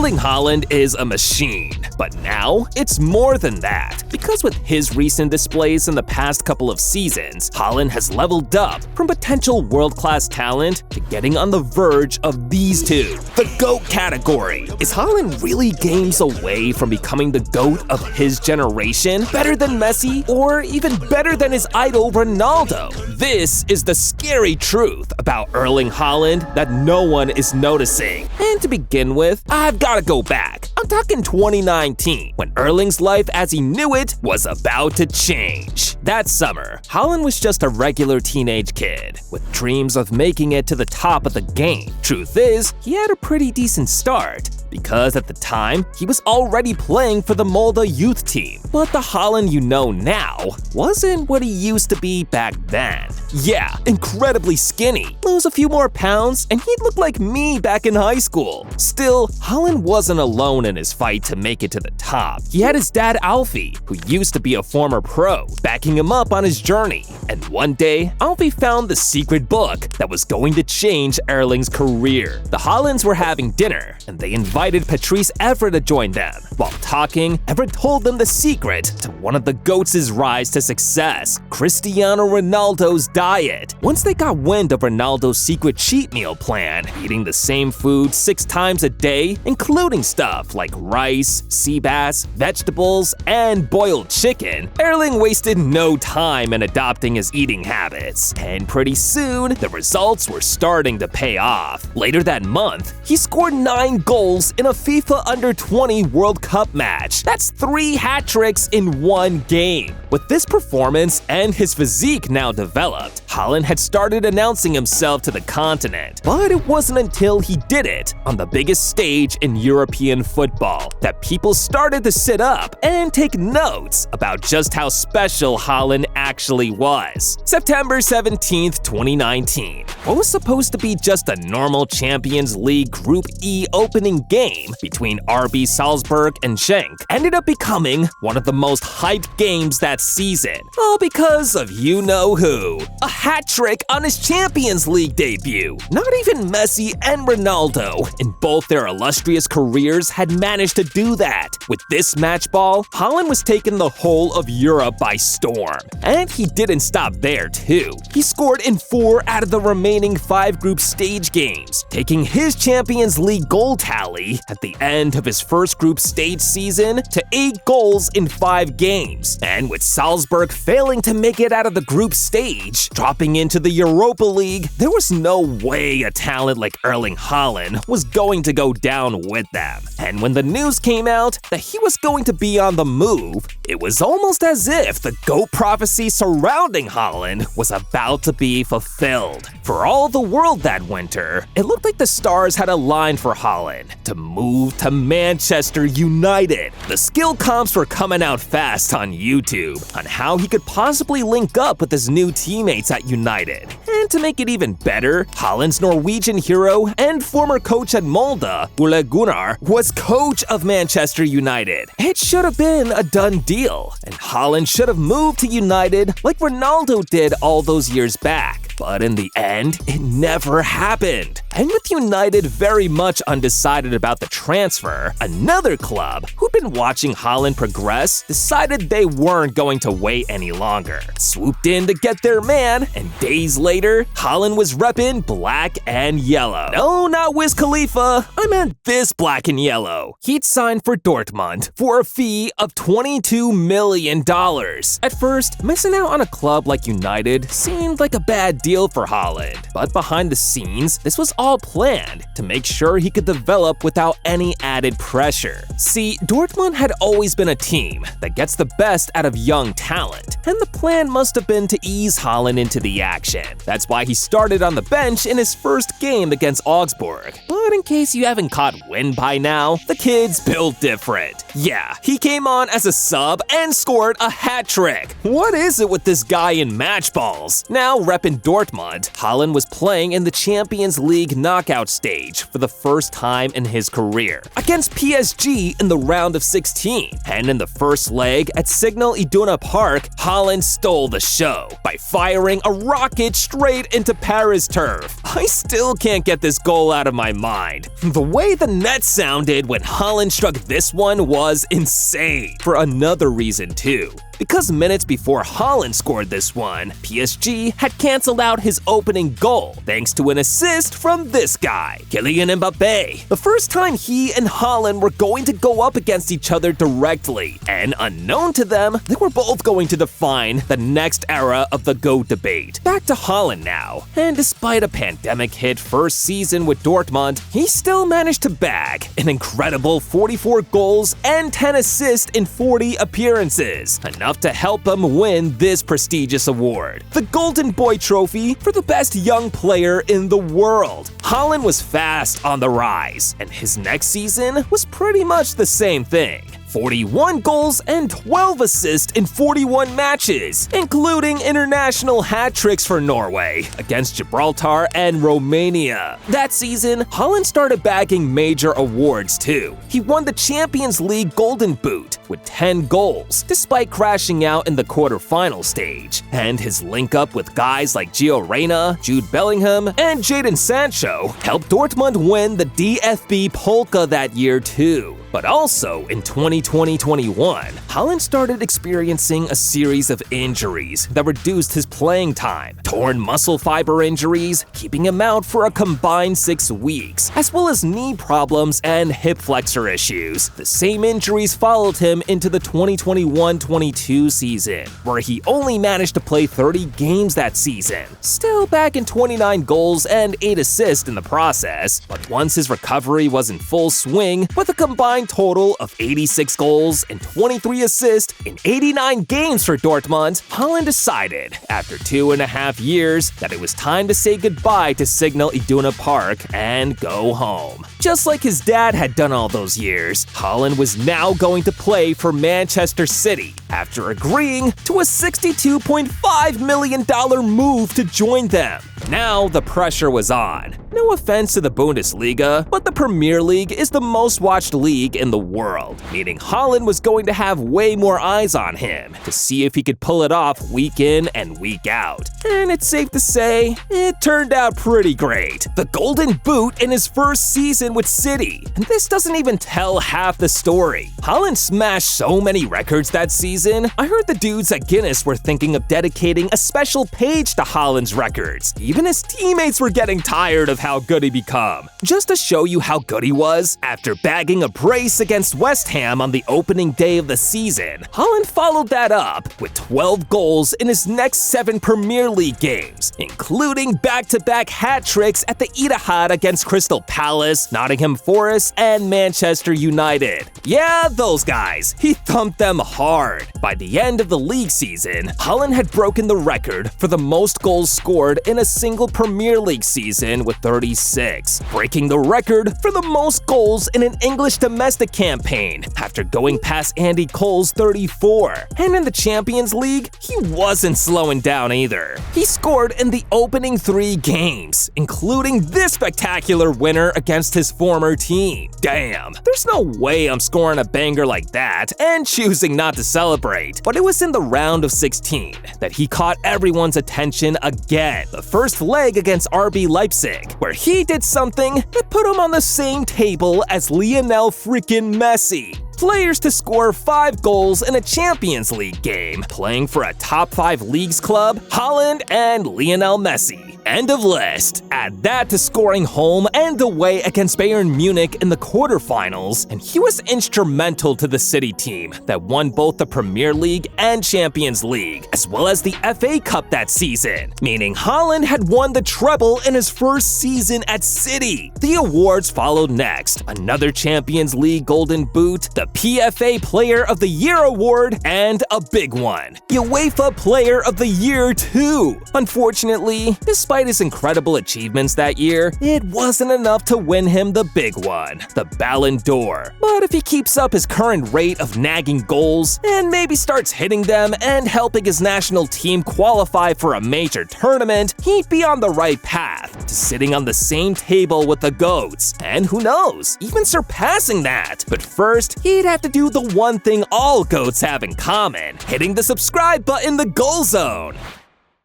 Erling Haaland is a machine, but now it's more than that. Because with his recent displays in the past couple of seasons, Haaland has leveled up from potential world-class talent to getting on the verge of these two. The GOAT category. Is Haaland really games away from becoming the GOAT of his generation? Better than Messi, or even better than his idol Ronaldo? This is the scary truth about Erling Haaland that no one is noticing. And to begin with, I've gotta go back. I'm talking 2019, when Erling's life as he knew it was about to change. That summer, Haaland was just a regular teenage kid, with dreams of making it to the top of the game. Truth is, he had a pretty decent start, because at the time, he was already playing for the Molde youth team. But the Haaland you know now wasn't what he used to be back then. Yeah, incredibly skinny, lose a few more pounds, and he'd look like me back in high school. Still, Haaland wasn't alone in his fight to make it to the top. He had his dad Alfie, who used to be a former pro, backing him up on his journey. And one day, Alfie found the secret book that was going to change Erling's career. The Haalands were having dinner, and they invited Patrice Evra to join them. While talking, Evra told them the secret to one of the GOATs' rise to success, Cristiano Ronaldo's diet. Once they got wind of Ronaldo's secret cheat meal plan, eating the same food 6 times a day, including stuff like rice, sea bass, vegetables, and boiled chicken, Erling wasted no time in adopting his eating habits. And pretty soon, the results were starting to pay off. Later that month, he scored 9 goals in a FIFA Under-20 World Cup match. That's 3 hat tricks in one game. With this performance and his physique now developed, Haaland had started announcing himself to the continent. But it wasn't until he did it on the biggest stage in European football that people started to sit up and take notes about just how special Haaland actually was. September 17th, 2019. What was supposed to be just a normal Champions League Group E opening game between RB Salzburg and Schenk ended up becoming one of the most hyped games that season. All because of you-know-who. A hat trick on his Champions League debut. Not even Messi and Ronaldo, in both their illustrious careers, had managed to do that. With this match ball, Haaland was taking the whole of Europe by storm. And he didn't stop there, too. He scored in 4 out of the remaining 5 group stage games, taking his Champions League goal tally at the end of his first group stage season to 8 goals in 5 games. And with Salzburg failing to make it out of the group stage, dropping into the Europa League, there was no way a talent like Erling Haaland was going to go down with them. And when the news came out that he was going to be on the move, it was almost as if the GOAT prophecy surrounding Haaland was about to be fulfilled. For all the world that winter, it looked like the stars had aligned for Haaland to move to Manchester United. The skill comps were coming out fast on YouTube on how he could possibly link up with his new teammates at United. And to make it even better, Haaland's Norwegian hero and former coach at Molde, Ole Gunnar, was coach of Manchester United. It should have been a done deal, and Haaland should have moved to United like Ronaldo did all those years back. But in the end, it never happened. And with United very much undecided about the transfer, another club who'd been watching Haaland progress decided they weren't going to wait any longer. Swooped in to get their man, and days later, Haaland was repping black and yellow. No, not Wiz Khalifa, I meant this black and yellow. He'd signed for Dortmund for a fee of $22 million. At first, missing out on a club like United seemed like a bad deal for Haaland, but behind the scenes, this was all planned to make sure he could develop without any added pressure. See, Dortmund had always been a team that gets the best out of young talent, and the plan must have been to ease Haaland into the action. That's why he started on the bench in his first game against Augsburg. But in case you haven't caught wind by now, the kid's built different. Yeah, he came on as a sub and scored a hat trick. What is it with this guy in match balls? Now repping Dortmund Dortmund, Haaland was playing in the Champions League knockout stage for the first time in his career against PSG in the round of 16. And in the first leg at Signal Iduna Park, Haaland stole the show by firing a rocket straight into Paris turf. I still can't get this goal out of my mind. The way the net sounded when Haaland struck this one was insane, for another reason too. Because minutes before Haaland scored this one, PSG had canceled out his opening goal thanks to an assist from this guy, Kylian Mbappe. The first time he and Haaland were going to go up against each other directly, and unknown to them, they were both going to define the next era of the GOAT debate. Back to Haaland now, and despite a pandemic-hit first season with Dortmund, he still managed to bag an incredible 44 goals and 10 assists in 40 appearances, enough to help him win this prestigious award, the Golden Boy Trophy for the best young player in the world. Haaland was fast on the rise, and his next season was pretty much the same thing. 41 goals and 12 assists in 41 matches, including international hat tricks for Norway against Gibraltar and Romania. That season, Haaland started bagging major awards too. He won the Champions League Golden Boot with 10 goals, despite crashing out in the quarterfinal stage. And his link-up with guys like Gio Reyna, Jude Bellingham, and Jadon Sancho helped Dortmund win the DFB Polka that year too. But also, in 2020-21, Haaland started experiencing a series of injuries that reduced his playing time. Torn muscle fiber injuries, keeping him out for a combined 6 weeks, as well as knee problems and hip flexor issues. The same injuries followed him into the 2021-22 season, where he only managed to play 30 games that season, still bagging 29 goals and 8 assists in the process. But once his recovery was in full swing, with a combined total of 86 goals and 23 assists in 89 games for Dortmund, Haaland decided, after 2.5 years, that it was time to say goodbye to Signal Iduna Park and go home. Just like his dad had done all those years, Haaland was now going to play for Manchester City after agreeing to a $62.5 million move to join them. Now the pressure was on. No offense to the Bundesliga, but the Premier League is the most watched league in the world, meaning Haaland was going to have way more eyes on him to see if he could pull it off week in and week out. And it's safe to say, it turned out pretty great. The Golden Boot in his first season with City. And this doesn't even tell half the story. Haaland smashed so many records that season, I heard the dudes at Guinness were thinking of dedicating a special page to Haaland's records. Even his teammates were getting tired of how good he become. Just to show you how good he was, after bagging a brace against West Ham on the opening day of the season, Haaland followed that up with 12 goals in his next 7 Premier League games, including back-to-back hat tricks at the Etihad against Crystal Palace, Nottingham Forest, and Manchester United. Yeah, those guys. He thumped them hard. By the end of the league season, Haaland had broken the record for the most goals scored in a single Premier League season with 36, breaking the record for the most goals in an English domestic campaign after going past Andy Cole's 34. And in the Champions League, he wasn't slowing down either. He scored in the opening 3 games, including this spectacular winner against his former team. Damn, there's no way I'm scoring a banger like that and choosing not to celebrate. But it was in the round of 16 that he caught everyone's attention again. The first leg against RB Leipzig, where he did something that put him on the same table as Lionel freaking Messi. Players to score 5 goals in a Champions League game, playing for a top 5 leagues club, Haaland and Lionel Messi. End of list. Add that to scoring home and away against Bayern Munich in the quarterfinals, and he was instrumental to the City team that won both the Premier League and Champions League, as well as the FA Cup that season, meaning Haaland had won the treble in his first season at City. The awards followed next, another Champions League Golden Boot, the PFA Player of the Year award, and a big one, UEFA Player of the Year too. Unfortunately, despite despite his incredible achievements that year, it wasn't enough to win him the big one, the Ballon d'Or. But if he keeps up his current rate of nagging goals and maybe starts hitting them and helping his national team qualify for a major tournament, he'd be on the right path to sitting on the same table with the GOATs, and who knows, even surpassing that. But first, he'd have to do the one thing all GOATs have in common: hitting the subscribe button in the goal zone.